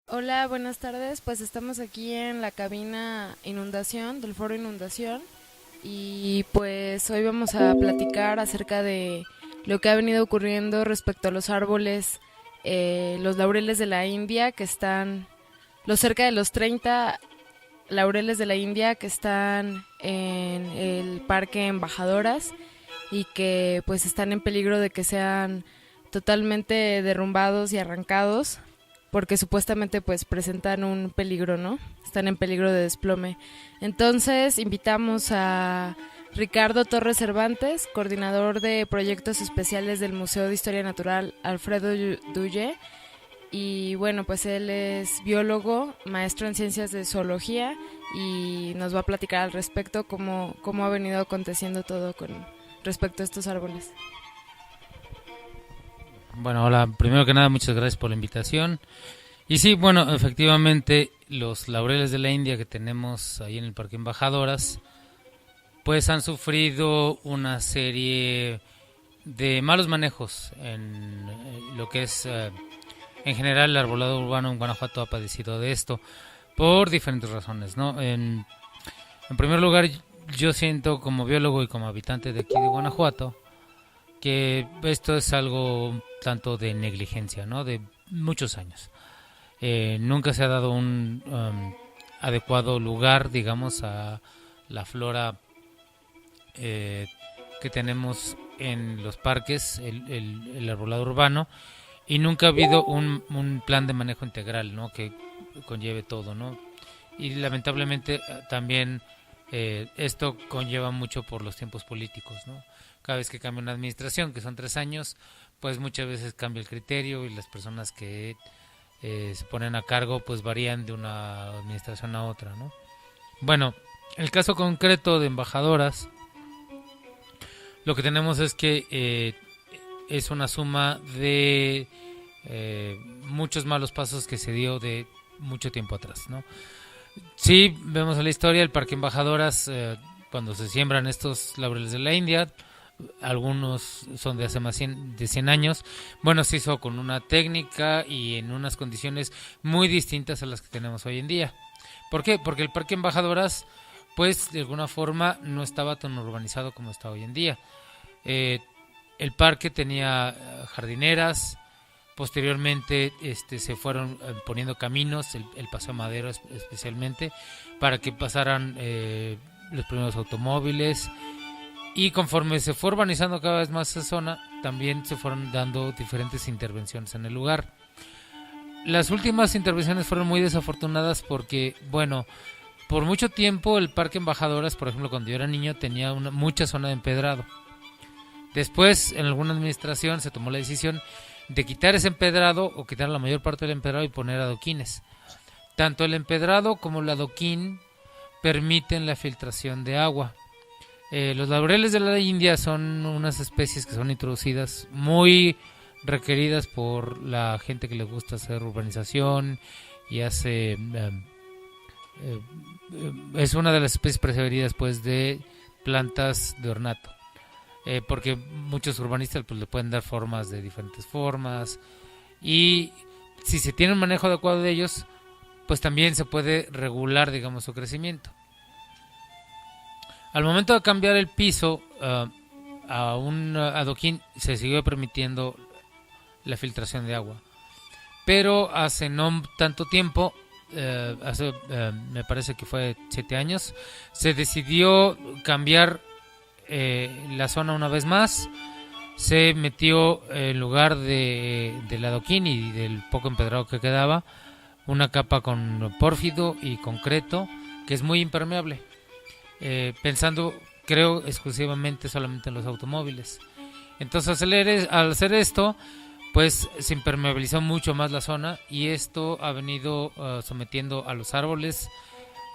Hola, buenas tardes. Pues estamos aquí en la cabina Inundación, del Foro Inundación, y pues hoy vamos a platicar acerca de lo que ha venido ocurriendo respecto a los árboles, los laureles de la India, que están, los cerca de los 30 laureles de la India que están en el Parque Embajadoras y que pues están en peligro de que sean totalmente derrumbados y arrancados porque supuestamente pues presentan un peligro, ¿no? Están en peligro de desplome. Entonces invitamos a Ricardo Torres Cervantes, coordinador de proyectos especiales del Museo de Historia Natural Alfredo Duye. Y bueno, pues él es biólogo, maestro en ciencias de zoología y nos va a platicar al respecto cómo ha venido aconteciendo todo con respecto a estos árboles. Bueno, hola, primero que nada, muchas gracias por la invitación. Y sí, bueno, efectivamente, los laureles de la India que tenemos ahí en el Parque Embajadoras, pues han sufrido una serie de malos manejos en lo que es, en general, el arbolado urbano en Guanajuato ha padecido de esto por diferentes razones, ¿no? En primer lugar, yo siento como biólogo y como habitante de aquí de Guanajuato, que esto es algo tanto de negligencia, ¿no? De muchos años. Nunca se ha dado un adecuado lugar, digamos, a la flora que tenemos en los parques, el arbolado urbano, y nunca ha habido un plan de manejo integral, ¿no? Que conlleve todo, ¿no? Y lamentablemente también esto conlleva mucho por los tiempos políticos, ¿no? Cada vez que cambia una administración, que son 3 años, pues muchas veces cambia el criterio y las personas que se ponen a cargo pues varían de una administración a otra, ¿no? Bueno, el caso concreto de embajadoras, lo que tenemos es que es una suma de muchos malos pasos que se dio de mucho tiempo atrás, ¿no? Sí, vemos en la historia el Parque Embajadoras, cuando se siembran estos laureles de la India, algunos son de hace más de 100 años. Bueno, se hizo con una técnica y en unas condiciones muy distintas a las que tenemos hoy en día. ¿Por qué? Porque el Parque Embajadoras, pues de alguna forma no estaba tan urbanizado como está hoy en día. Eh, el parque tenía jardineras, posteriormente se fueron poniendo caminos, el Paseo Madero especialmente, para que pasaran los primeros automóviles, y conforme se fue urbanizando cada vez más esa zona, también se fueron dando diferentes intervenciones en el lugar. Las últimas intervenciones fueron muy desafortunadas porque, bueno, por mucho tiempo el Parque Embajadoras, por ejemplo, cuando yo era niño, tenía mucha zona de empedrado. Después, en alguna administración, se tomó la decisión de quitar ese empedrado o quitar la mayor parte del empedrado y poner adoquines. Tanto el empedrado como el adoquín permiten la filtración de agua. Los laureles de la India son unas especies que son introducidas, muy requeridas por la gente que le gusta hacer urbanización y hace es una de las especies preferidas pues de plantas de ornato, porque muchos urbanistas pues le pueden dar formas de diferentes formas, y si se tiene un manejo adecuado de ellos pues también se puede regular, digamos, su crecimiento. Al momento de cambiar el piso a un adoquín, se siguió permitiendo la filtración de agua. Pero hace no tanto tiempo, me parece que fue 7 años, se decidió cambiar la zona una vez más. Se metió en lugar del adoquín y del poco empedrado que quedaba, una capa con pórfido y concreto que es muy impermeable, pensando, creo, exclusivamente solamente en los automóviles. Entonces al hacer esto pues se impermeabilizó mucho más la zona, y esto ha venido sometiendo a los árboles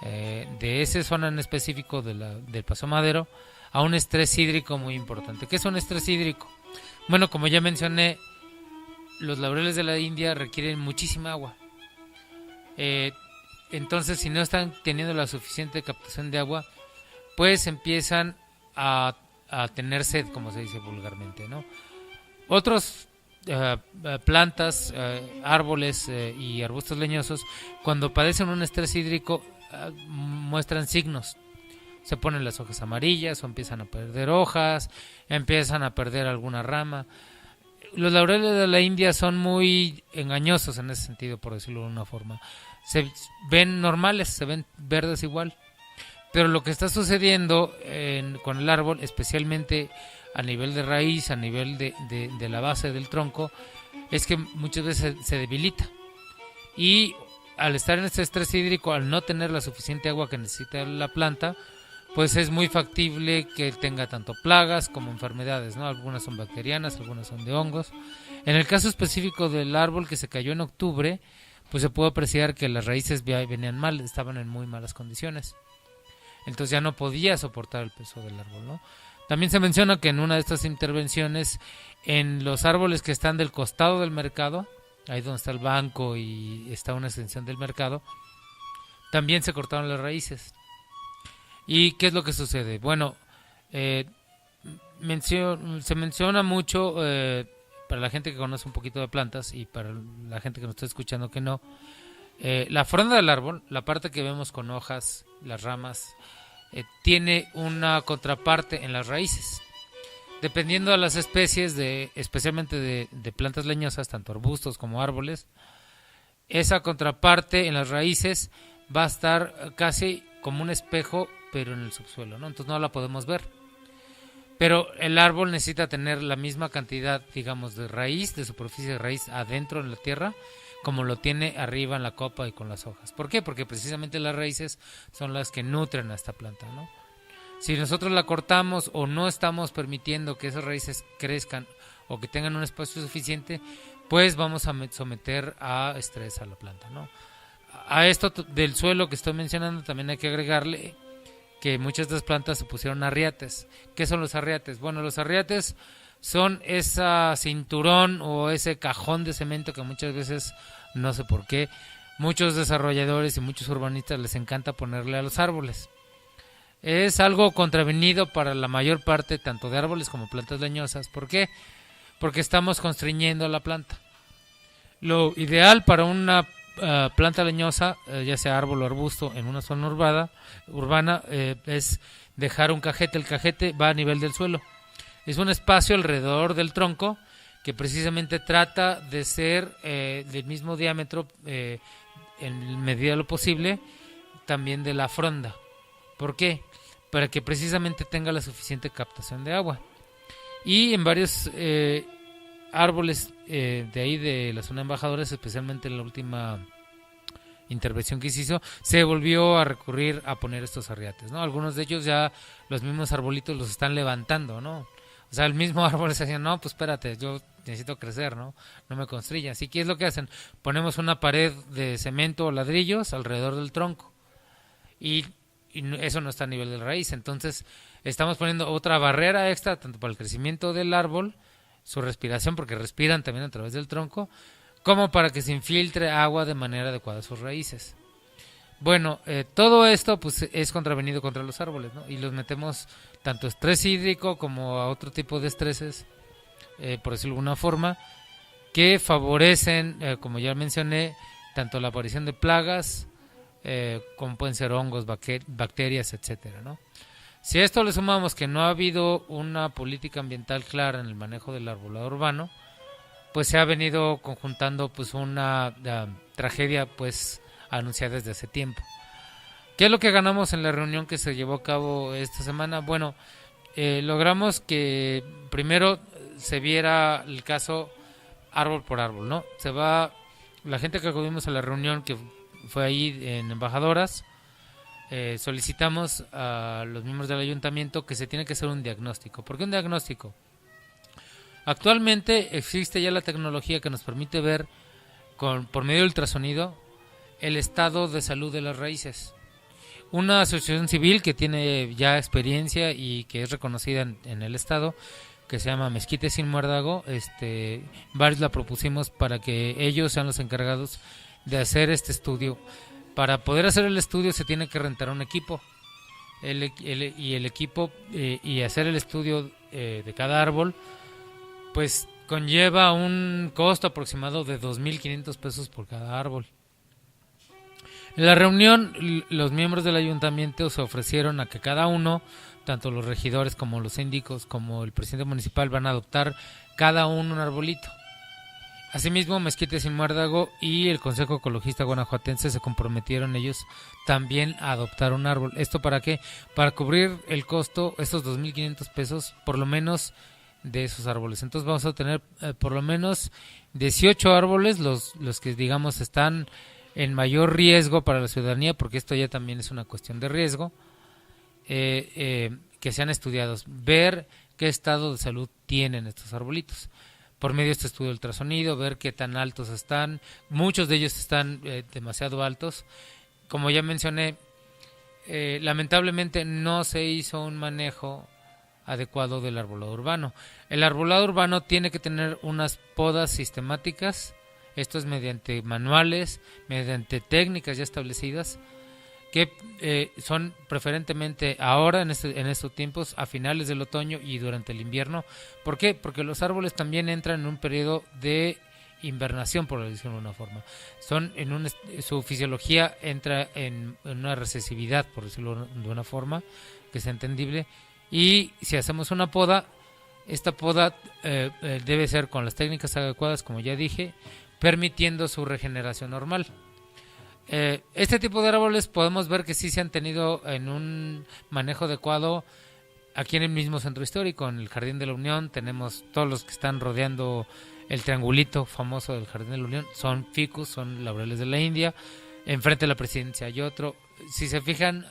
de esa zona en específico del Paso Madero a un estrés hídrico muy importante. ¿Qué es un estrés hídrico? Bueno, como ya mencioné, los laureles de la India requieren muchísima agua. Eh, entonces, si no están teniendo la suficiente captación de agua, pues empiezan a tener sed, como se dice vulgarmente, ¿no? Otros plantas, árboles y arbustos leñosos, cuando padecen un estrés hídrico, muestran signos. Se ponen las hojas amarillas o empiezan a perder hojas, empiezan a perder alguna rama. Los laureles de la India son muy engañosos en ese sentido, por decirlo de una forma. Se ven normales, se ven verdes igual. Pero lo que está sucediendo con el árbol, especialmente a nivel de raíz, a nivel de la base del tronco, es que muchas veces se debilita. Y al estar en este estrés hídrico, al no tener la suficiente agua que necesita la planta, pues es muy factible que tenga tanto plagas como enfermedades, ¿no? Algunas son bacterianas, algunas son de hongos. En el caso específico del árbol que se cayó en octubre, pues se puede apreciar que las raíces venían mal, estaban en muy malas condiciones. Entonces ya no podía soportar el peso del árbol, ¿no? También se menciona que en una de estas intervenciones, en los árboles que están del costado del mercado, ahí donde está el banco y está una extensión del mercado, también se cortaron las raíces. ¿Y qué es lo que sucede? Bueno, se menciona mucho, para la gente que conoce un poquito de plantas y para la gente que nos está escuchando que no, la fronda del árbol, la parte que vemos con hojas, las ramas, tiene una contraparte en las raíces. Dependiendo de las especies, especialmente de plantas leñosas, tanto arbustos como árboles, esa contraparte en las raíces va a estar casi como un espejo, pero en el subsuelo, ¿no? Entonces no la podemos ver. Pero el árbol necesita tener la misma cantidad, digamos, de raíz, de superficie de raíz adentro en la tierra, como lo tiene arriba en la copa y con las hojas. ¿Por qué? Porque precisamente las raíces son las que nutren a esta planta, ¿no? Si nosotros la cortamos o no estamos permitiendo que esas raíces crezcan o que tengan un espacio suficiente, pues vamos a someter a estrés a la planta, ¿no? A esto del suelo que estoy mencionando también hay que agregarle que muchas de las plantas se pusieron arriates. ¿Qué son los arriates? Bueno, los arriates son ese cinturón o ese cajón de cemento que muchas veces, no sé por qué, muchos desarrolladores y muchos urbanistas les encanta ponerle a los árboles. Es algo contravenido para la mayor parte tanto de árboles como plantas leñosas. ¿Por qué? Porque estamos constriñendo la planta. Lo ideal para una planta leñosa, ya sea árbol o arbusto en una zona urbana, es dejar un cajete. El cajete va a nivel del suelo. Es un espacio alrededor del tronco que precisamente trata de ser del mismo diámetro, en medida de lo posible, también de la fronda. ¿Por qué? Para que precisamente tenga la suficiente captación de agua. Y en varios árboles de ahí de la zona de Embajadores, especialmente en la última intervención que se hizo, se volvió a recurrir a poner estos arriates, ¿no? Algunos de ellos ya los mismos arbolitos los están levantando, ¿no? O sea, el mismo árbol se decía, no, pues espérate, yo necesito crecer, ¿no? No me constrilla. Así que es lo que hacen, ponemos una pared de cemento o ladrillos alrededor del tronco y eso no está a nivel de la raíz. Entonces estamos poniendo otra barrera extra tanto para el crecimiento del árbol, su respiración, porque respiran también a través del tronco, como para que se infiltre agua de manera adecuada a sus raíces. Bueno, todo esto pues es contravenido contra los árboles, ¿no? Y los metemos tanto estrés hídrico como a otro tipo de estreses, por decirlo de alguna forma, que favorecen, como ya mencioné, tanto la aparición de plagas, como pueden ser hongos, bacterias, etcétera, ¿no? Si a esto le sumamos que no ha habido una política ambiental clara en el manejo del arbolado urbano, pues se ha venido conjuntando pues una tragedia pues anunciada desde hace tiempo. ¿Qué es lo que ganamos en la reunión que se llevó a cabo esta semana? Bueno, logramos que primero se viera el caso árbol por árbol, ¿no? La gente que acudimos a la reunión, que fue ahí en Embajadoras, solicitamos a los miembros del ayuntamiento que se tiene que hacer un diagnóstico. ¿Por qué un diagnóstico? Actualmente existe ya la tecnología que nos permite ver por medio del ultrasonido el estado de salud de las raíces. Una asociación civil que tiene ya experiencia y que es reconocida en el estado, que se llama Mezquite Sin Muérdago, varios la propusimos para que ellos sean los encargados de hacer este estudio. Para poder hacer el estudio se tiene que rentar un equipo y el equipo y hacer el estudio de cada árbol, pues conlleva un costo aproximado de 2.500 pesos por cada árbol. En la reunión, los miembros del ayuntamiento se ofrecieron a que cada uno, tanto los regidores como los síndicos, como el presidente municipal, van a adoptar cada uno un arbolito. Asimismo, Mezquite Sin Muérdago y el Consejo Ecologista Guanajuatense se comprometieron ellos también a adoptar un árbol. ¿Esto para qué? Para cubrir el costo, esos 2.500 pesos, por lo menos, de esos árboles. Entonces vamos a tener por lo menos 18 árboles, los que digamos están en mayor riesgo para la ciudadanía, porque esto ya también es una cuestión de riesgo, que sean estudiados, ver qué estado de salud tienen estos arbolitos. Por medio de este estudio de ultrasonido, ver qué tan altos están. Muchos de ellos están demasiado altos. Como ya mencioné, lamentablemente no se hizo un manejo adecuado del arbolado urbano. El arbolado urbano tiene que tener unas podas sistemáticas, esto es mediante manuales, mediante técnicas ya establecidas, que son preferentemente ahora, en estos tiempos, a finales del otoño y durante el invierno. ¿Por qué? Porque los árboles también entran en un periodo de invernación, por decirlo de una forma. Su fisiología entra en una recesividad, por decirlo de una forma, que sea entendible. Y si hacemos una poda, esta poda debe ser con las técnicas adecuadas, como ya dije, permitiendo su regeneración normal. Este tipo de árboles podemos ver que sí se han tenido en un manejo adecuado aquí en el mismo centro histórico, en el Jardín de la Unión. Tenemos todos los que están rodeando el triangulito famoso del Jardín de la Unión, son ficus, son laureles de la India. Enfrente de la Presidencia hay otro. Si se fijan,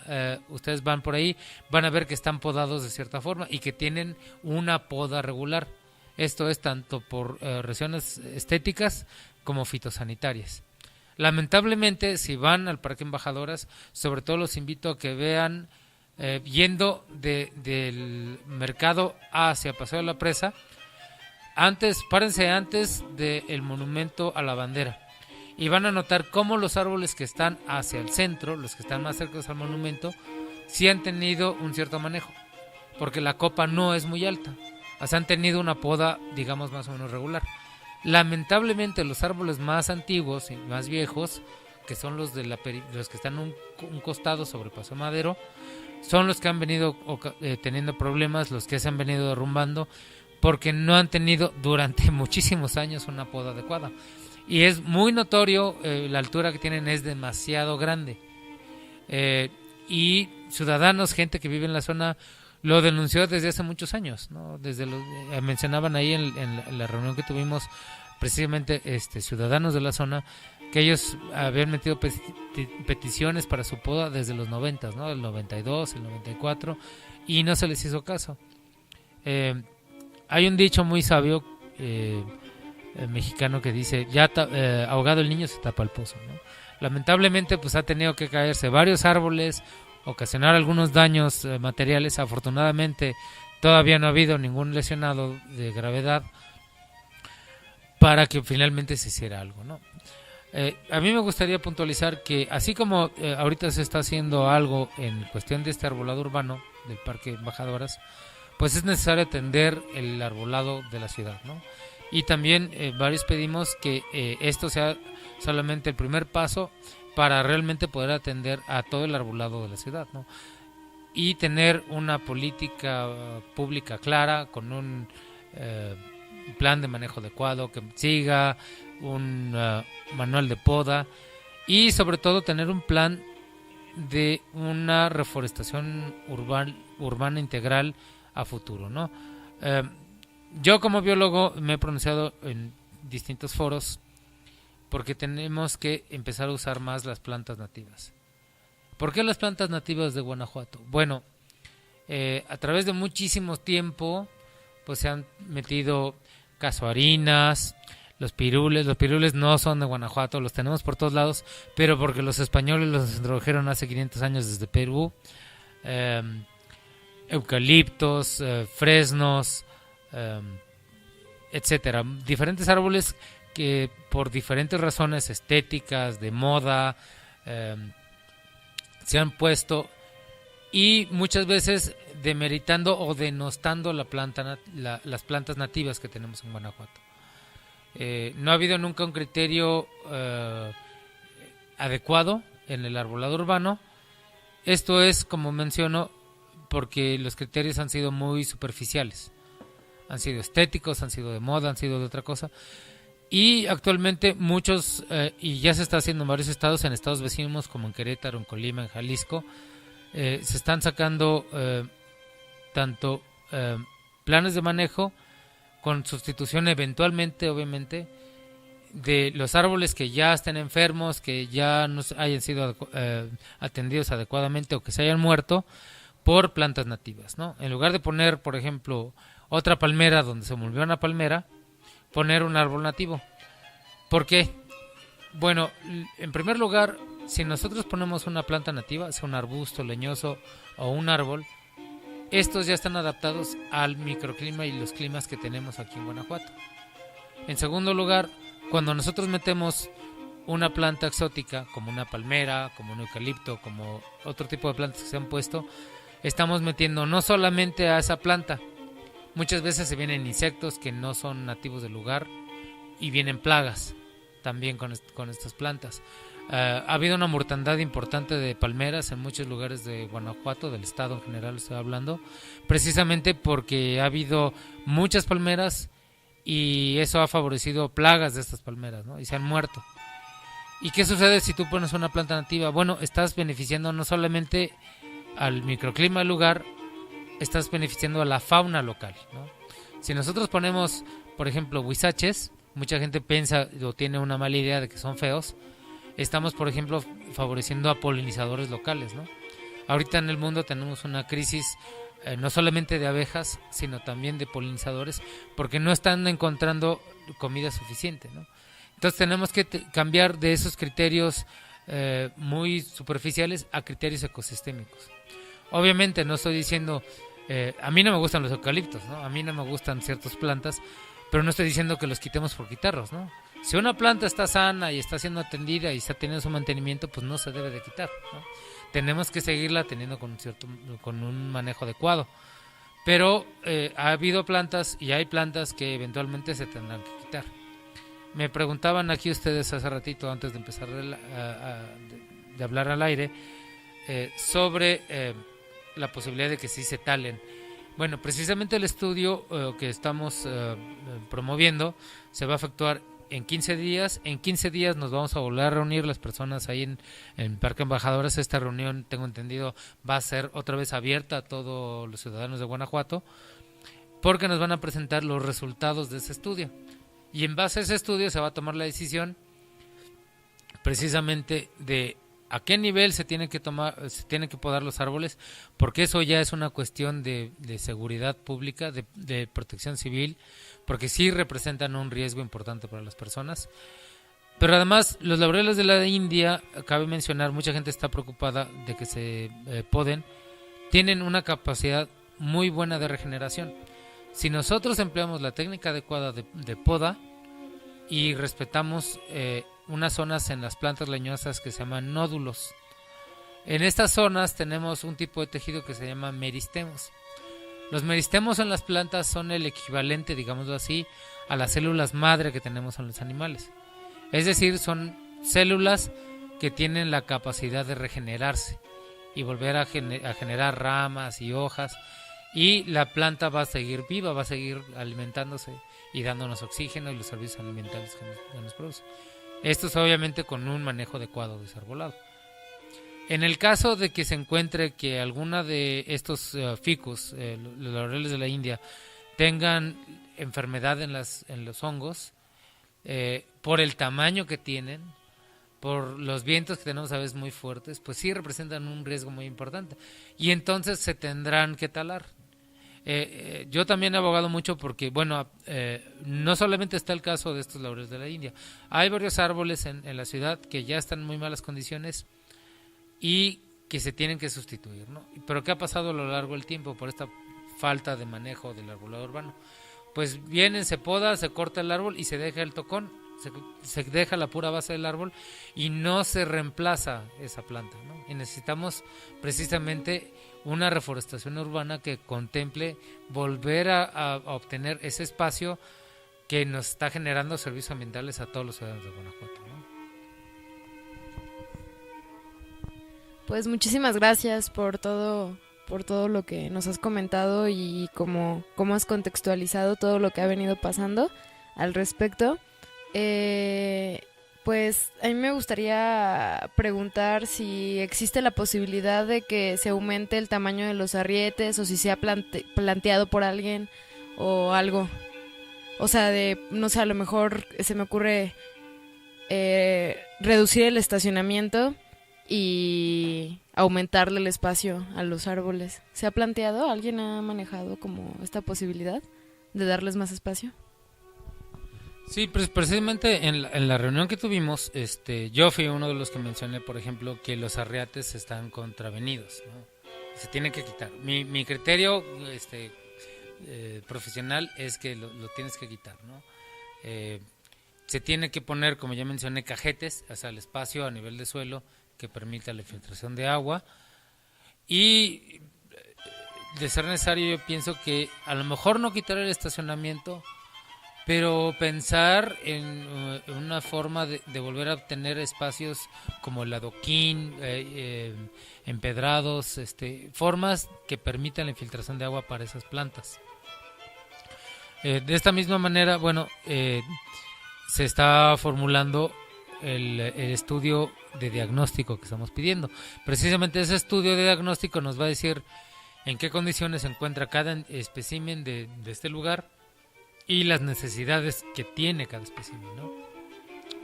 ustedes van por ahí, van a ver que están podados de cierta forma y que tienen una poda regular. Esto es tanto por razones estéticas como fitosanitarias. Lamentablemente, si van al Parque Embajadoras, sobre todo los invito a que vean, yendo del mercado hacia Paseo de la Presa, párense antes del monumento a la bandera, y van a notar cómo los árboles que están hacia el centro, los que están más cerca al monumento, sí han tenido un cierto manejo, porque la copa no es muy alta, o sea, han tenido una poda, digamos, más o menos regular. Lamentablemente, los árboles más antiguos y más viejos, que son los que están un costado sobre Paseo Madero, son los que han venido teniendo problemas, los que se han venido derrumbando, porque no han tenido durante muchísimos años una poda adecuada. Y es muy notorio, la altura que tienen es demasiado grande. Y ciudadanos, gente que vive en la zona, lo denunció desde hace muchos años, ¿no? Mencionaban ahí en la reunión que tuvimos, precisamente ciudadanos de la zona, que ellos habían metido peticiones para su poda desde los 90, ¿no? El 92, el 94, y no se les hizo caso. Hay un dicho muy sabio mexicano que dice, ahogado el niño se tapa el pozo, ¿no? Lamentablemente, pues ha tenido que caerse varios árboles, ocasionar algunos daños materiales. Afortunadamente todavía no ha habido ningún lesionado de gravedad para que finalmente se hiciera algo, ¿no? A mí me gustaría puntualizar que así como ahorita se está haciendo algo en cuestión de este arbolado urbano del Parque Embajadoras, pues es necesario atender el arbolado de la ciudad, ¿no? Y también varios pedimos que esto sea solamente el primer paso para realmente poder atender a todo el arbolado de la ciudad, ¿no? Y tener una política pública clara, con un plan de manejo adecuado, que siga un manual de poda, y sobre todo tener un plan de una reforestación urbana integral a futuro, ¿no? Yo como biólogo me he pronunciado en distintos foros porque tenemos que empezar a usar más las plantas nativas. ¿Por qué las plantas nativas de Guanajuato? Bueno, a través de muchísimo tiempo pues se han metido casuarinas, los pirules no son de Guanajuato, los tenemos por todos lados, pero porque los españoles los introdujeron hace 500 años desde Perú. Eucaliptos, fresnos, etcétera, diferentes árboles que por diferentes razones estéticas, de moda, se han puesto y muchas veces demeritando o denostando las plantas nativas que tenemos en Guanajuato. No ha habido nunca un criterio adecuado en el arbolado urbano. Esto es, como menciono, porque los criterios han sido muy superficiales. Han sido estéticos, han sido de moda, han sido de otra cosa. Y actualmente muchos, y ya se está haciendo en varios estados, en estados vecinos como en Querétaro, en Colima, en Jalisco, se están sacando tanto planes de manejo con sustitución eventualmente, obviamente, de los árboles que ya estén enfermos, que ya no hayan sido atendidos adecuadamente o que se hayan muerto, por plantas nativas, ¿no? En lugar de poner, por ejemplo, otra palmera donde se volvió una palmera, poner un árbol nativo. ¿Por qué? Bueno, en primer lugar, si nosotros ponemos una planta nativa, sea un arbusto leñoso o un árbol, estos ya están adaptados al microclima y los climas que tenemos aquí en Guanajuato. En segundo lugar, cuando nosotros metemos una planta exótica, como una palmera, como un eucalipto, como otro tipo de plantas que se han puesto, estamos metiendo no solamente a esa planta, muchas veces se vienen insectos que no son nativos del lugar y vienen plagas también con estas plantas. Ha habido una mortandad importante de palmeras en muchos lugares de Guanajuato, del estado en general estoy hablando, precisamente porque ha habido muchas palmeras y eso ha favorecido plagas de estas palmeras, ¿no? Y se han muerto. ¿Y qué sucede si tú pones una planta nativa? Bueno, estás beneficiando no solamente al microclima del lugar, estás beneficiando a la fauna local, ¿no? Si nosotros ponemos, por ejemplo, huizaches, mucha gente piensa o tiene una mala idea de que son feos. Estamos, por ejemplo, favoreciendo a polinizadores locales, ¿no? Ahorita en el mundo tenemos una crisis no solamente de abejas, sino también de polinizadores, porque no están encontrando comida suficiente, ¿no? Entonces tenemos que cambiar de esos criterios muy superficiales a criterios ecosistémicos. Obviamente no estoy diciendo, a mí no me gustan los eucaliptos, ¿no? A mí no me gustan ciertas plantas, pero no estoy diciendo que los quitemos por quitarlos, ¿no? Si una planta está sana y está siendo atendida y está teniendo su mantenimiento, pues no se debe de quitar, ¿no? Tenemos que seguirla teniendo con un manejo adecuado. Pero ha habido plantas y hay plantas que eventualmente se tendrán que quitar. Me preguntaban aquí ustedes hace ratito, antes de empezar de hablar al aire, sobre la posibilidad de que sí se talen. Bueno, precisamente el estudio que estamos promoviendo se va a efectuar en 15 días. En 15 días nos vamos a volver a reunir las personas ahí en Parque Embajadores. Esta reunión, tengo entendido, va a ser otra vez abierta a todos los ciudadanos de Guanajuato, porque nos van a presentar los resultados de ese estudio. Y en base a ese estudio se va a tomar la decisión precisamente de a qué nivel se tienen que podar los árboles, porque eso ya es una cuestión de seguridad pública, de protección civil, porque sí representan un riesgo importante para las personas. Pero además, los laureles de la India, cabe mencionar, mucha gente está preocupada de que se poden, tienen una capacidad muy buena de regeneración. Si nosotros empleamos la técnica adecuada de poda y respetamos unas zonas en las plantas leñosas que se llaman nódulos, en estas zonas tenemos un tipo de tejido que se llama meristemos. Los meristemos en las plantas son el equivalente, digámoslo así, a las células madre que tenemos en los animales. Es decir, son células que tienen la capacidad de regenerarse y volver a generar ramas y hojas, y la planta va a seguir viva, va a seguir alimentándose y dándonos oxígeno y los servicios alimentarios que nos produce. Esto es obviamente con un manejo adecuado de ese arbolado. En el caso de que se encuentre que alguna de estos ficus, los laureles de la India, tengan enfermedad en los hongos, por el tamaño que tienen, por los vientos que tenemos a veces muy fuertes, pues sí representan un riesgo muy importante. Y entonces se tendrán que talar. Yo también he abogado mucho porque, bueno, no solamente está el caso de estos laureles de la India, hay varios árboles en la ciudad que ya están en muy malas condiciones y que se tienen que sustituir, ¿no? Pero ¿qué ha pasado a lo largo del tiempo por esta falta de manejo del arbolado urbano? Pues vienen, se poda, se corta el árbol y se deja el tocón, se deja la pura base del árbol y no se reemplaza esa planta, ¿no? ¿no? Y necesitamos precisamente una reforestación urbana que contemple volver a obtener ese espacio que nos está generando servicios ambientales a todos los ciudadanos de Guanajuato, ¿no? Pues muchísimas gracias por todo lo que nos has comentado y cómo has contextualizado todo lo que ha venido pasando al respecto. Pues a mí me gustaría preguntar si existe la posibilidad de que se aumente el tamaño de los arrietes o si se ha planteado por alguien o algo. O sea, no sé, a lo mejor se me ocurre reducir el estacionamiento y aumentarle el espacio a los árboles. ¿Se ha planteado? ¿Alguien ha manejado como esta posibilidad de darles más espacio? Sí, pues precisamente en la reunión que tuvimos, yo fui uno de los que mencioné, por ejemplo, que los arriates están contravenidos, ¿no? Se tienen que quitar. Mi criterio profesional es que lo tienes que quitar, ¿no? Se tiene que poner, como ya mencioné, cajetes, o sea, el espacio a nivel de suelo que permita la infiltración de agua, y de ser necesario yo pienso que a lo mejor no quitar el estacionamiento, pero pensar en una forma de volver a obtener espacios como el adoquín, empedrados, formas que permitan la infiltración de agua para esas plantas. De esta misma manera, bueno, se está formulando el estudio de diagnóstico que estamos pidiendo. Precisamente ese estudio de diagnóstico nos va a decir en qué condiciones se encuentra cada espécimen de este lugar y las necesidades que tiene cada espécimen, ¿no?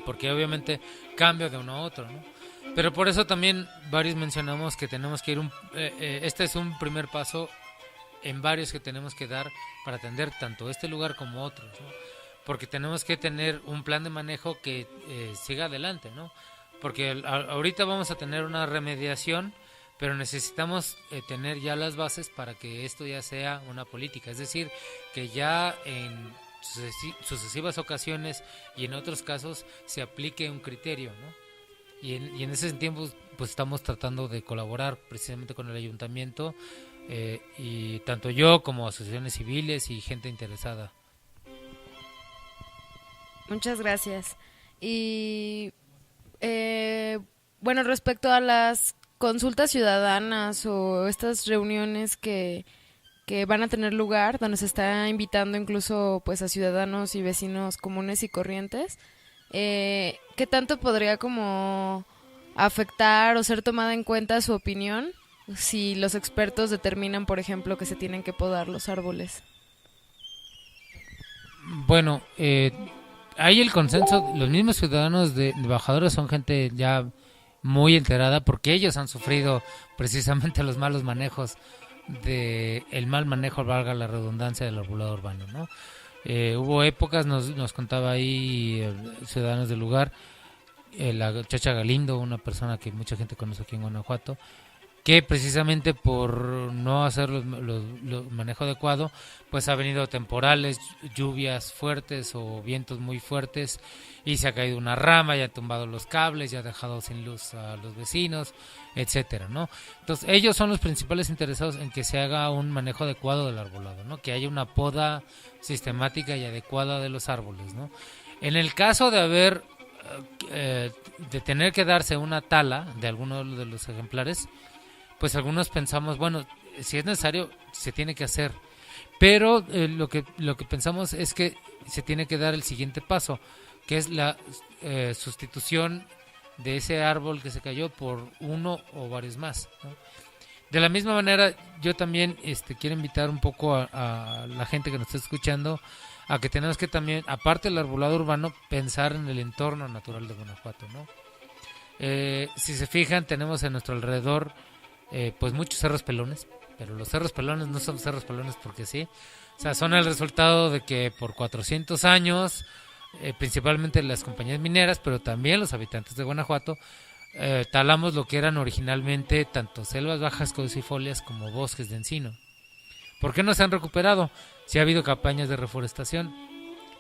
Porque obviamente cambia de uno a otro, ¿no? Pero por eso también varios mencionamos que tenemos que ir este es un primer paso en varios que tenemos que dar para atender tanto este lugar como otros, ¿no? Porque tenemos que tener un plan de manejo que siga adelante, ¿no? Porque ahorita vamos a tener una remediación, pero necesitamos tener ya las bases para que esto ya sea una política, es decir, que ya en sucesivas ocasiones y en otros casos se aplique un criterio, ¿no? Y en ese tiempo pues estamos tratando de colaborar precisamente con el ayuntamiento, y tanto yo como asociaciones civiles y gente interesada. Muchas gracias. Y bueno, respecto a las consultas ciudadanas o estas reuniones que van a tener lugar, donde se está invitando incluso pues a ciudadanos y vecinos comunes y corrientes, ¿qué tanto podría como afectar o ser tomada en cuenta su opinión si los expertos determinan, por ejemplo, que se tienen que podar los árboles? Bueno, hay el consenso, los mismos ciudadanos de Bajadores son gente ya muy enterada porque ellos han sufrido precisamente los malos manejos el mal manejo, valga la redundancia, del arbolado urbano, ¿no? Hubo épocas, nos contaba ahí ciudadanos del lugar, la Chacha Galindo, una persona que mucha gente conoce aquí en Guanajuato, que precisamente por no hacer los manejo adecuado, pues ha venido temporales, lluvias fuertes o vientos muy fuertes, y se ha caído una rama, y ha tumbado los cables, y ha dejado sin luz a los vecinos, etcétera, ¿no? Entonces ellos son los principales interesados en que se haga un manejo adecuado del arbolado, ¿no? Que haya una poda sistemática y adecuada de los árboles, ¿no? En el caso de haber de tener que darse una tala de alguno de los ejemplares, pues algunos pensamos, bueno, si es necesario se tiene que hacer, pero lo que pensamos es que se tiene que dar el siguiente paso, que es la sustitución de ese árbol que se cayó por uno o varios más, ¿no? De la misma manera, yo también quiero invitar un poco a la gente que nos está escuchando a que tenemos que también, aparte del arbolado urbano, pensar en el entorno natural de Guanajuato, ¿no? Si se fijan, tenemos en nuestro alrededor pues muchos cerros pelones, pero los cerros pelones no son cerros pelones porque sí, o sea, son el resultado de que por 400 años, principalmente las compañías mineras, pero también los habitantes de Guanajuato, talamos lo que eran originalmente tanto selvas bajas caducifolias como bosques de encino. ¿Por qué no se han recuperado? Si ha habido campañas de reforestación.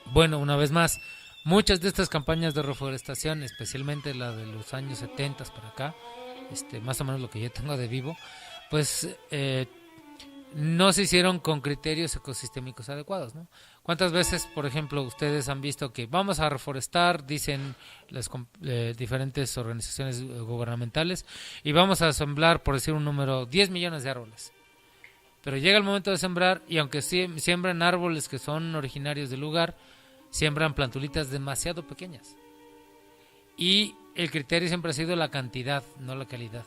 Bueno, una vez más, muchas de estas campañas de reforestación, especialmente la de los años 70 para acá, más o menos lo que yo tengo de vivo, pues no se hicieron con criterios ecosistémicos adecuados, ¿no? ¿Cuántas veces, por ejemplo, ustedes han visto que vamos a reforestar, dicen las diferentes organizaciones gubernamentales, y vamos a sembrar, por decir un número, 10 millones de árboles? Pero llega el momento de sembrar y aunque siembran árboles que son originarios del lugar, siembran plantulitas demasiado pequeñas. Y el criterio siempre ha sido la cantidad, no la calidad.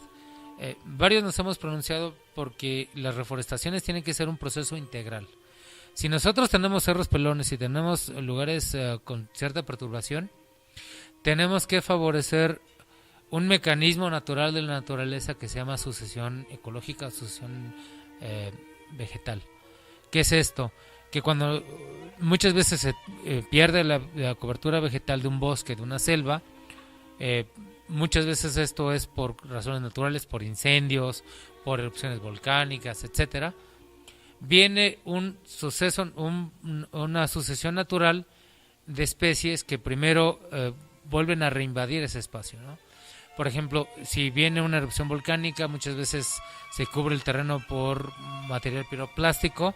Varios nos hemos pronunciado porque las reforestaciones tienen que ser un proceso integral. Si nosotros tenemos cerros pelones y tenemos lugares con cierta perturbación, tenemos que favorecer un mecanismo natural de la naturaleza que se llama sucesión ecológica, sucesión vegetal. ¿Qué es esto? Que cuando muchas veces se pierde la cobertura vegetal de un bosque, de una selva, muchas veces esto es por razones naturales, por incendios, por erupciones volcánicas, etcétera. Viene un suceso, una sucesión natural de especies que primero vuelven a reinvadir ese espacio, ¿no? Por ejemplo, si viene una erupción volcánica, muchas veces se cubre el terreno por material piroplástico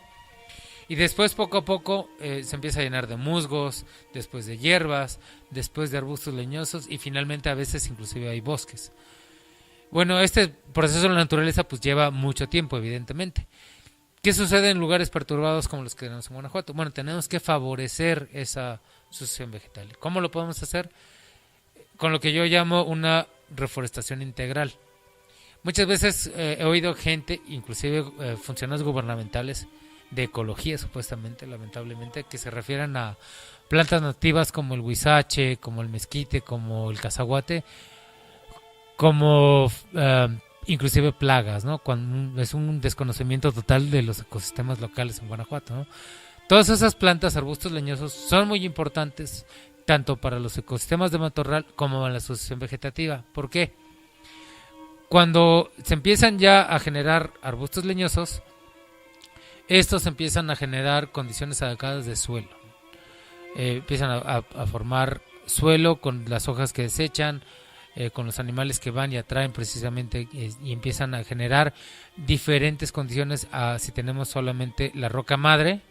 y después poco a poco se empieza a llenar de musgos, después de hierbas, después de arbustos leñosos y finalmente a veces inclusive hay bosques. Bueno, este proceso de la naturaleza pues lleva mucho tiempo, evidentemente. ¿Qué sucede en lugares perturbados como los que tenemos en Guanajuato? Bueno, tenemos que favorecer esa sucesión vegetal. ¿Cómo lo podemos hacer? Con lo que yo llamo una reforestación integral. Muchas veces he oído gente, inclusive funcionarios gubernamentales de ecología supuestamente, lamentablemente, que se refieren a plantas nativas como el huizache, como el mezquite, como el cazaguate, como inclusive plagas, ¿no? Cuando es un desconocimiento total de los ecosistemas locales en Guanajuato, ¿no? Todas esas plantas, arbustos leñosos son muy importantes tanto para los ecosistemas de matorral como para la sucesión vegetativa. ¿Por qué? Cuando se empiezan ya a generar arbustos leñosos, estos empiezan a generar condiciones adecuadas de suelo. Empiezan a formar suelo con las hojas que desechan, con los animales que van y atraen precisamente y empiezan a generar diferentes condiciones si tenemos solamente la roca madre,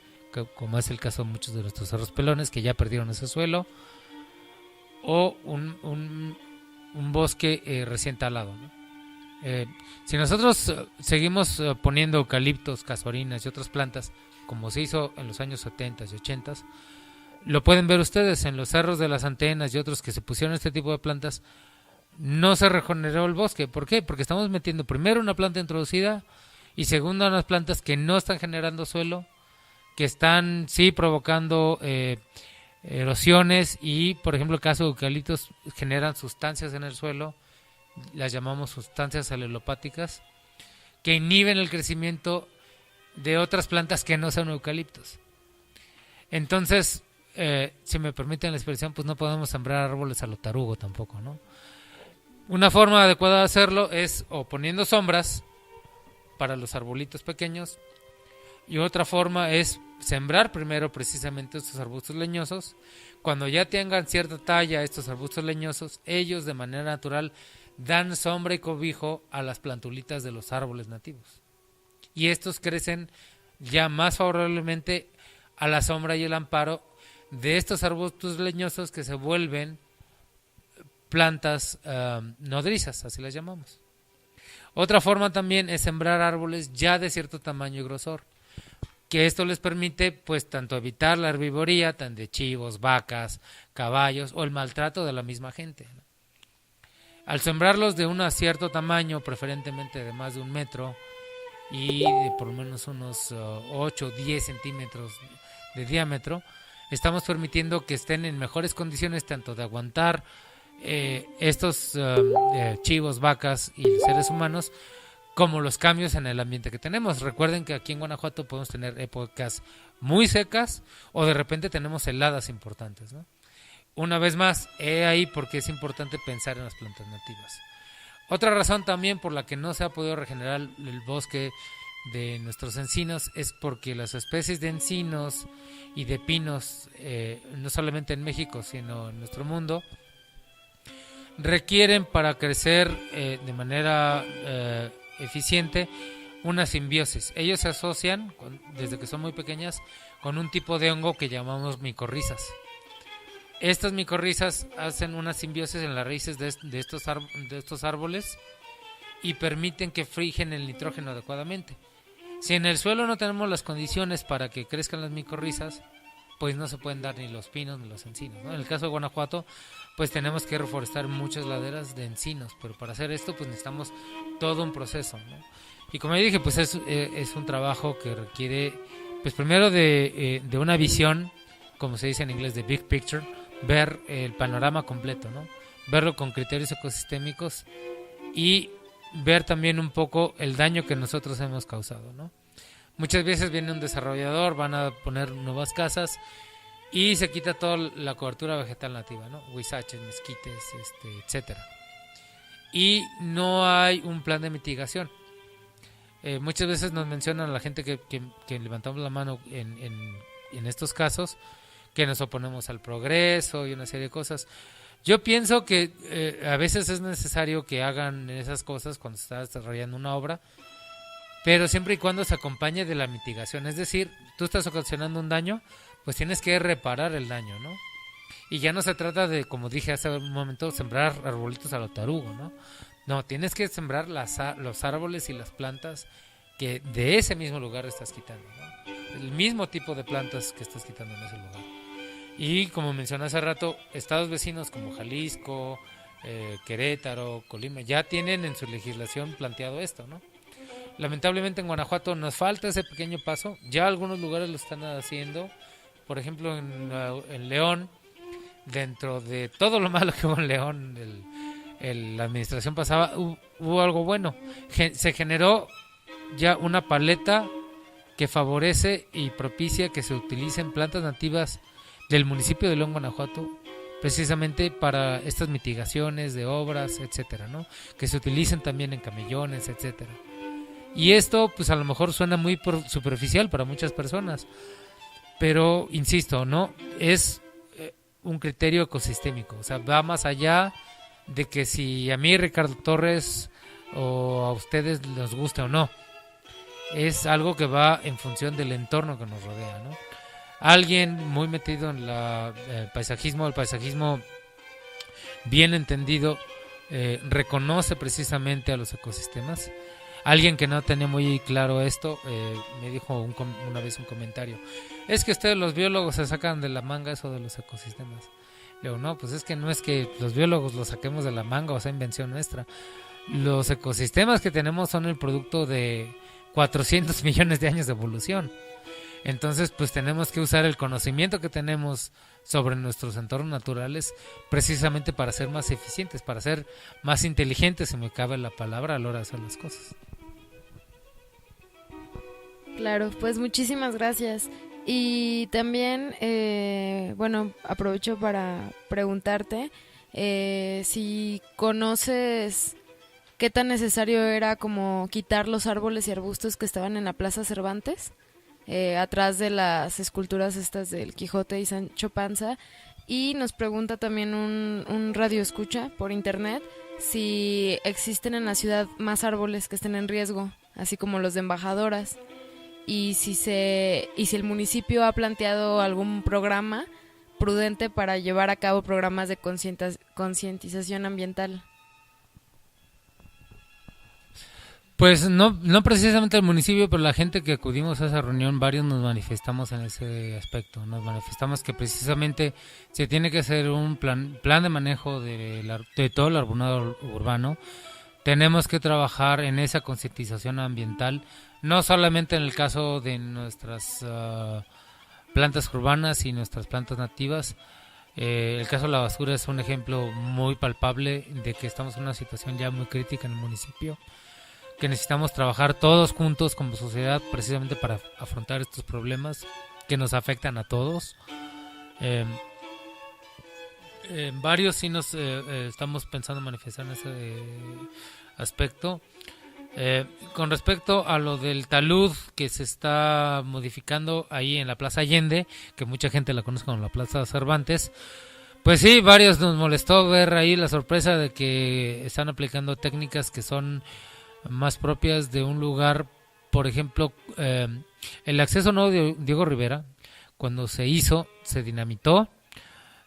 como es el caso de muchos de nuestros cerros pelones que ya perdieron ese suelo, o un bosque recién talado, ¿no? Si nosotros seguimos poniendo eucaliptos, casuarinas y otras plantas, como se hizo en los años 70 y 80, lo pueden ver ustedes en los cerros de las Antenas y otros que se pusieron este tipo de plantas, no se regeneró el bosque. ¿Por qué? Porque estamos metiendo primero una planta introducida y segundo unas plantas que no están generando suelo, que están sí provocando erosiones y, por ejemplo, el caso de eucaliptos generan sustancias en el suelo, las llamamos sustancias alelopáticas, que inhiben el crecimiento de otras plantas que no son eucaliptos. Entonces, si me permiten la expresión, pues no podemos sembrar árboles a lo tarugo tampoco, ¿no? Una forma adecuada de hacerlo es o poniendo sombras para los arbolitos pequeños, y otra forma es sembrar primero precisamente estos arbustos leñosos. Cuando ya tengan cierta talla estos arbustos leñosos, ellos de manera natural dan sombra y cobijo a las plantulitas de los árboles nativos. Y estos crecen ya más favorablemente a la sombra y el amparo de estos arbustos leñosos que se vuelven plantas nodrizas, así las llamamos. Otra forma también es sembrar árboles ya de cierto tamaño y grosor, que esto les permite pues tanto evitar la herbivoría tan de chivos, vacas, caballos o el maltrato de la misma gente, ¿no? Al sembrarlos de un cierto tamaño, preferentemente de más de 1 metro y de por lo menos unos 8 o 10 centímetros de diámetro, estamos permitiendo que estén en mejores condiciones tanto de aguantar estos chivos, vacas y seres humanos, como los cambios en el ambiente que tenemos. Recuerden que aquí en Guanajuato podemos tener épocas muy secas o de repente tenemos heladas importantes, ¿no? Una vez más, ahí porque es importante pensar en las plantas nativas. Otra razón también por la que no se ha podido regenerar el bosque de nuestros encinos es porque las especies de encinos y de pinos, no solamente en México, sino en nuestro mundo, requieren para crecer de manera eficiente una simbiosis. Ellos se asocian, desde que son muy pequeñas, con un tipo de hongo que llamamos micorrizas. Estas micorrizas hacen una simbiosis en las raíces de estos árboles y permiten que fijen el nitrógeno adecuadamente. Si en el suelo no tenemos las condiciones para que crezcan las micorrizas, pues no se pueden dar ni los pinos ni los encinos, ¿no? En el caso de Guanajuato, pues tenemos que reforestar muchas laderas de encinos, pero para hacer esto pues necesitamos todo un proceso, ¿no? Y como ya dije, pues es un trabajo que requiere, pues primero de una visión, como se dice en inglés, de big picture, ver el panorama completo, ¿no? Verlo con criterios ecosistémicos y ver también un poco el daño que nosotros hemos causado, ¿no? Muchas veces viene un desarrollador, van a poner nuevas casas y se quita toda la cobertura vegetal nativa, ¿no? Huizaches, mezquites, etcétera. Y no hay un plan de mitigación. Muchas veces nos mencionan a la gente que levantamos la mano en estos casos, que nos oponemos al progreso y una serie de cosas. Yo pienso que a veces es necesario que hagan esas cosas cuando se está desarrollando una obra, pero siempre y cuando se acompañe de la mitigación. Es decir, tú estás ocasionando un daño, pues tienes que reparar el daño, ¿no? Y ya no se trata de, como dije hace un momento, sembrar arbolitos a lo tarugo, ¿no? No, tienes que sembrar los árboles y las plantas que de ese mismo lugar estás quitando, ¿no? El mismo tipo de plantas que estás quitando en ese lugar. Y como mencioné hace rato, estados vecinos como Jalisco, Querétaro, Colima, ya tienen en su legislación planteado esto, ¿no? Lamentablemente en Guanajuato nos falta ese pequeño paso. Ya algunos lugares lo están haciendo. Por ejemplo, en León, dentro de todo lo malo que hubo en León, la administración pasada, hubo algo bueno. Se generó ya una paleta que favorece y propicia que se utilicen plantas nativas del municipio de León, Guanajuato, precisamente para estas mitigaciones de obras, etcétera, ¿no? Que se utilicen también en camellones, etcétera. Y esto, pues a lo mejor suena muy superficial para muchas personas, pero insisto, ¿no? Es un criterio ecosistémico, o sea, va más allá de que si a mí, Ricardo Torres, o a ustedes les guste o no. Es algo que va en función del entorno que nos rodea, ¿no? Alguien muy metido en el paisajismo bien entendido, reconoce precisamente a los ecosistemas. Alguien que no tenía muy claro esto me dijo una vez un comentario: es que ustedes los biólogos se sacan de la manga eso de los ecosistemas. Le digo, no, pues es que no es que los biólogos lo saquemos de la manga, o sea, invención nuestra. Los ecosistemas que tenemos son el producto de 400 millones de años de evolución. Entonces, pues tenemos que usar el conocimiento que tenemos sobre nuestros entornos naturales precisamente para ser más eficientes, para ser más inteligentes, si me cabe la palabra, a la hora de hacer las cosas. Claro, pues muchísimas gracias. Y también, bueno, aprovecho para preguntarte si conoces qué tan necesario era como quitar los árboles y arbustos que estaban en la Plaza Cervantes, atrás de las esculturas estas del Quijote y Sancho Panza. Y nos pregunta también un radio escucha por internet si existen en la ciudad más árboles que estén en riesgo, así como los de embajadoras, y si el municipio ha planteado algún programa prudente para llevar a cabo programas de concientización ambiental. Pues no precisamente el municipio, pero la gente que acudimos a esa reunión, varios nos manifestamos en ese aspecto. Nos manifestamos que precisamente se tiene que hacer un plan de manejo de todo el arbolado urbano. Tenemos que trabajar en esa concientización ambiental, no solamente en el caso de nuestras plantas urbanas y nuestras plantas nativas. El caso de la basura es un ejemplo muy palpable de que estamos en una situación ya muy crítica en el municipio, que necesitamos trabajar todos juntos como sociedad precisamente para afrontar estos problemas que nos afectan a todos. Varios sí nos estamos pensando manifestar en ese aspecto. Con respecto a lo del talud que se está modificando ahí en la Plaza Allende, que mucha gente la conoce como la Plaza Cervantes, Pues sí, varios nos molestó ver ahí la sorpresa de que están aplicando técnicas que son más propias de un lugar. Por ejemplo, el acceso nuevo de Diego Rivera, cuando se hizo, se dinamitó.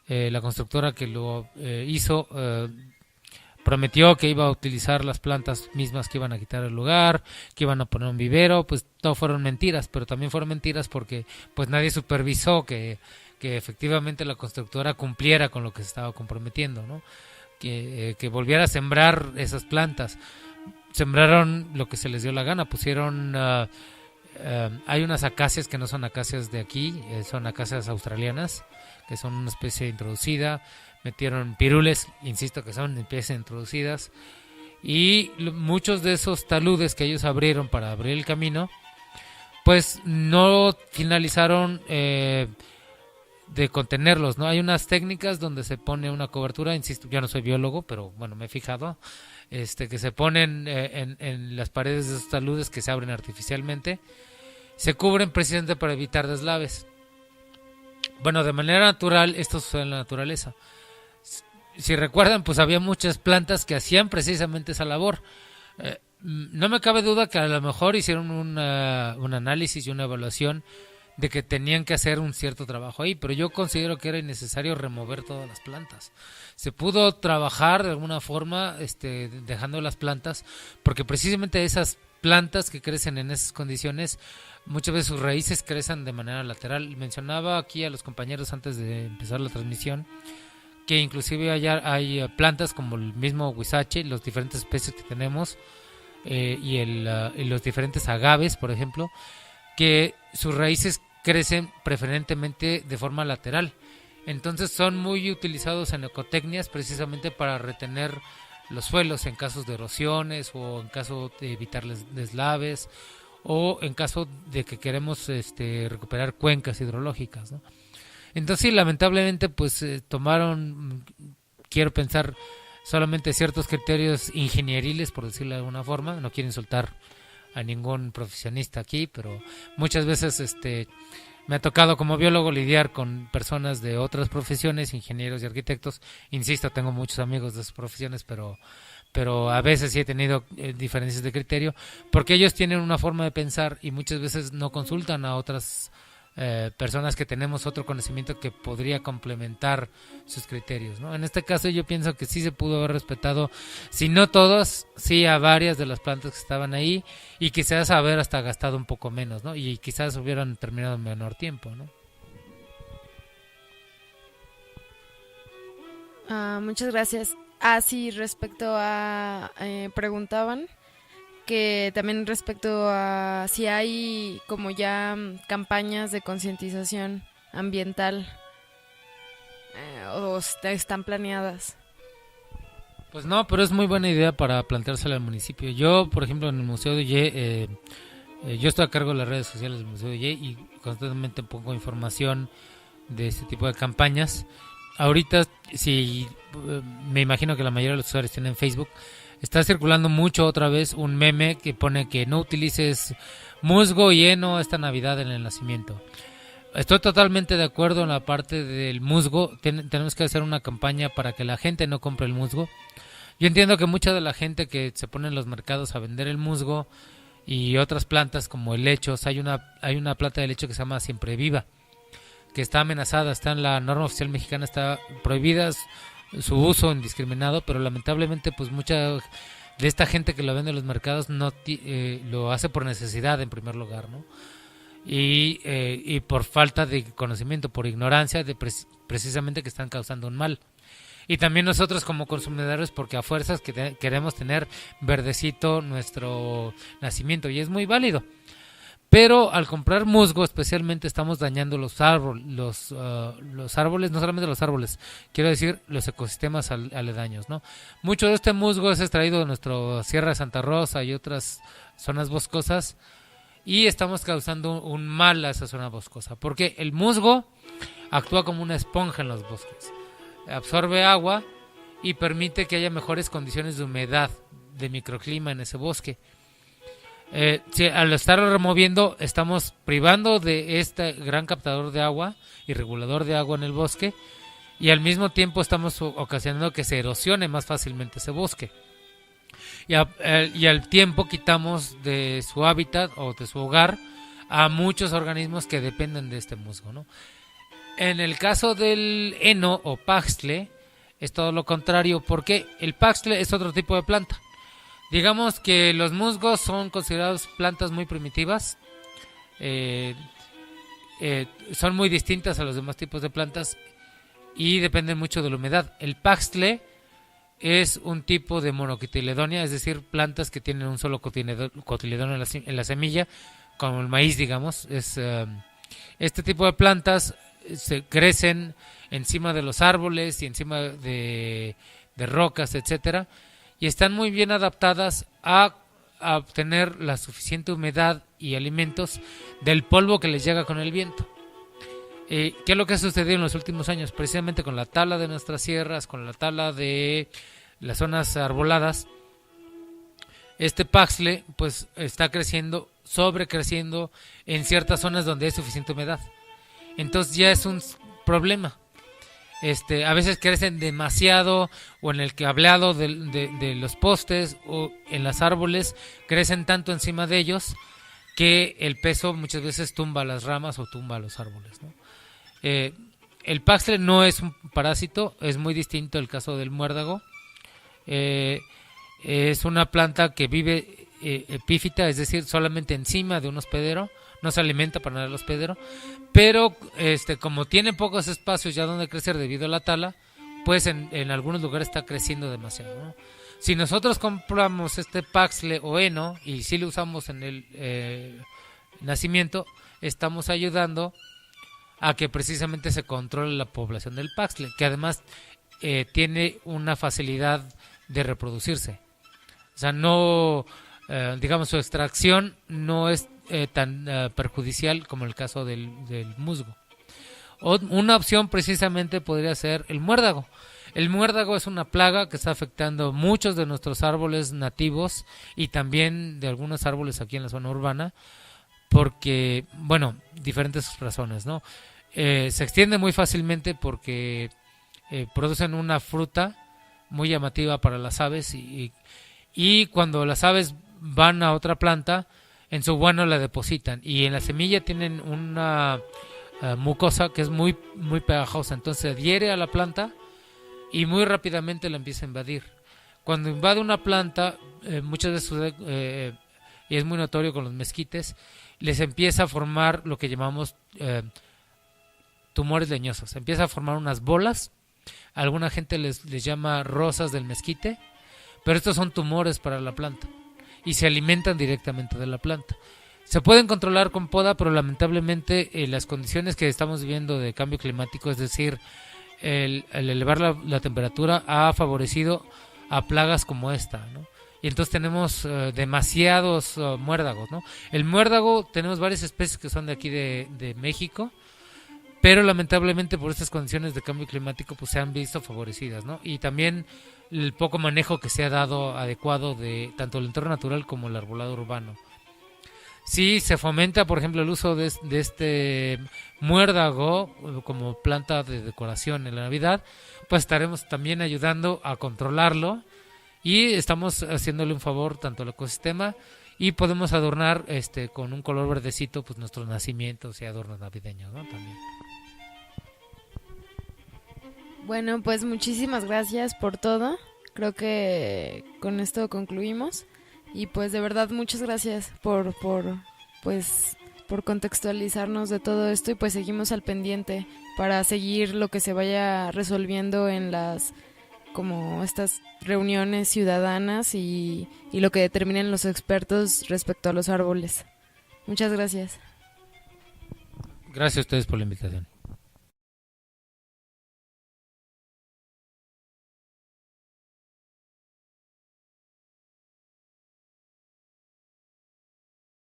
La constructora que lo hizo prometió que iba a utilizar las plantas mismas que iban a quitar el lugar, que iban a poner un vivero. Pues todo fueron mentiras, pero también fueron mentiras porque pues nadie supervisó que efectivamente la constructora cumpliera con lo que se estaba comprometiendo, ¿no? Que volviera a sembrar esas plantas. Sembraron lo que se les dio la gana, pusieron hay unas acacias que no son acacias de aquí, son acacias australianas, que son una especie introducida. Metieron pirules, insisto que son especies introducidas, y muchos de esos taludes que ellos abrieron para abrir el camino, pues no finalizaron de contenerlos, ¿no? Hay unas técnicas donde se pone una cobertura, insisto, yo no soy biólogo, pero bueno, me he fijado, que se ponen en las paredes de esos taludes que se abren artificialmente, se cubren precisamente para evitar deslaves. Bueno, de manera natural, esto sucede en la naturaleza. Si recuerdan, pues había muchas plantas que hacían precisamente esa labor. No me cabe duda que a lo mejor hicieron un análisis y una evaluación de que tenían que hacer un cierto trabajo ahí, pero yo considero que era innecesario remover todas las plantas. Se pudo trabajar de alguna forma dejando las plantas, porque precisamente esas plantas que crecen en esas condiciones, muchas veces sus raíces crecen de manera lateral. Mencionaba aquí a los compañeros antes de empezar la transmisión que inclusive hay plantas como el mismo huizache, los diferentes especies que tenemos, y los diferentes agaves, por ejemplo, que sus raíces crecen preferentemente de forma lateral. Entonces son muy utilizados en ecotecnias precisamente para retener los suelos en casos de erosiones, o en caso de evitar deslaves, o en caso de que queremos recuperar cuencas hidrológicas, ¿no? Entonces sí, lamentablemente pues tomaron, quiero pensar, solamente ciertos criterios ingenieriles, por decirlo de alguna forma. No quiero insultar a ningún profesionista aquí, pero muchas veces me ha tocado como biólogo lidiar con personas de otras profesiones, ingenieros y arquitectos. Insisto, tengo muchos amigos de esas profesiones, pero a veces sí he tenido diferencias de criterio, porque ellos tienen una forma de pensar y muchas veces no consultan a otras personas que tenemos otro conocimiento que podría complementar sus criterios, ¿no? En este caso yo pienso que sí se pudo haber respetado, si no todas, sí a varias de las plantas que estaban ahí, y quizás haber hasta gastado un poco menos, ¿no? Y quizás hubieran terminado en menor tiempo, ¿no? Muchas gracias. Sí, respecto a preguntaban que también respecto a si hay como ya campañas de concientización ambiental o están planeadas. Pues no, pero es muy buena idea para planteársela al municipio. Yo, por ejemplo, en el Museo de Oye, yo estoy a cargo de las redes sociales del Museo de Oye y constantemente pongo información de este tipo de campañas. Ahorita, sí, me imagino que la mayoría de los usuarios tienen Facebook. Está circulando mucho otra vez un meme que pone que no utilices musgo y heno esta Navidad en el nacimiento. Estoy totalmente de acuerdo en la parte del musgo. Tenemos que hacer una campaña para que la gente no compre el musgo. Yo entiendo que mucha de la gente que se pone en los mercados a vender el musgo y otras plantas como helechos, hay una planta de helecho que se llama Siempre Viva, que está amenazada, está en la norma oficial mexicana, está prohibida su uso indiscriminado, pero lamentablemente pues mucha de esta gente que lo vende en los mercados no lo hace por necesidad en primer lugar, ¿no? Y por falta de conocimiento, por ignorancia de precisamente que están causando un mal. Y también nosotros como consumidores, porque a fuerzas queremos tener verdecito nuestro nacimiento, y es muy válido. Pero al comprar musgo especialmente estamos dañando los árboles, no solamente los árboles, quiero decir los ecosistemas aledaños, ¿no? Mucho de este musgo es extraído de nuestra Sierra de Santa Rosa y otras zonas boscosas, y estamos causando un mal a esa zona boscosa, porque el musgo actúa como una esponja en los bosques, absorbe agua y permite que haya mejores condiciones de humedad, de microclima en ese bosque. Si al estarlo removiendo estamos privando de este gran captador de agua y regulador de agua en el bosque, y al mismo tiempo estamos ocasionando que se erosione más fácilmente ese bosque. Y al tiempo quitamos de su hábitat o de su hogar a muchos organismos que dependen de este musgo, ¿no? En el caso del heno o paxtle es todo lo contrario, porque el paxtle es otro tipo de planta. Digamos que los musgos son considerados plantas muy primitivas, son muy distintas a los demás tipos de plantas y dependen mucho de la humedad. El paxtle es un tipo de monocotiledonia, es decir, plantas que tienen un solo cotiledonio en la semilla, como el maíz, digamos. Este tipo de plantas se crecen encima de los árboles y encima de rocas, etcétera, y están muy bien adaptadas a obtener la suficiente humedad y alimentos del polvo que les llega con el viento. ¿Qué es lo que ha sucedido en los últimos años? Precisamente con la tala de nuestras sierras, con la tala de las zonas arboladas, este paxle pues está creciendo, sobrecreciendo en ciertas zonas donde hay suficiente humedad. Entonces ya es un problema. A veces crecen demasiado, o en el cableado de los postes o en los árboles crecen tanto encima de ellos que el peso muchas veces tumba las ramas o tumba los árboles, ¿no? El paxle no es un parásito, es muy distinto el caso del muérdago. Es una planta que vive epífita, es decir, solamente encima de un hospedero, no se alimenta para nada el hospedero, pero como tiene pocos espacios ya donde crecer debido a la tala, pues en algunos lugares está creciendo demasiado, ¿no? Si nosotros compramos este paxle o heno y si lo usamos en el nacimiento, estamos ayudando a que precisamente se controle la población del paxle, que además tiene una facilidad de reproducirse. O sea, no, digamos, su extracción no es tan perjudicial como el caso del musgo. Una opción precisamente podría ser el muérdago. El muérdago es una plaga que está afectando muchos de nuestros árboles nativos y también de algunos árboles aquí en la zona urbana, porque, bueno, diferentes razones, ¿no? Se extiende muy fácilmente porque producen una fruta muy llamativa para las aves y cuando las aves van a otra planta, en su guano la depositan y en la semilla tienen una mucosa que es muy, muy pegajosa, entonces adhiere a la planta y muy rápidamente la empieza a invadir. Cuando invade una planta, muchas veces y es muy notorio con los mezquites, les empieza a formar lo que llamamos tumores leñosos. Empieza a formar unas bolas, alguna gente les llama rosas del mezquite, pero estos son tumores para la planta y se alimentan directamente de la planta. Se pueden controlar con poda, pero lamentablemente las condiciones que estamos viviendo de cambio climático, es decir, el elevar la temperatura ha favorecido a plagas como esta, ¿no? Y entonces tenemos demasiados muérdagos, ¿no? El muérdago, tenemos varias especies que son de aquí de México, pero lamentablemente por estas condiciones de cambio climático pues se han visto favorecidas, ¿no? Y también el poco manejo que se ha dado adecuado de tanto el entorno natural como el arbolado urbano. Si se fomenta, por ejemplo, el uso de este muérdago como planta de decoración en la Navidad, pues estaremos también ayudando a controlarlo y estamos haciéndole un favor tanto al ecosistema y podemos adornar con un color verdecito pues nuestros nacimientos y adornos navideños, ¿no? También. Bueno, pues muchísimas gracias por todo. Creo que con esto concluimos. Y pues de verdad muchas gracias por contextualizarnos de todo esto y pues seguimos al pendiente para seguir lo que se vaya resolviendo en estas reuniones ciudadanas y lo que determinen los expertos respecto a los árboles. Muchas gracias. Gracias a ustedes por la invitación.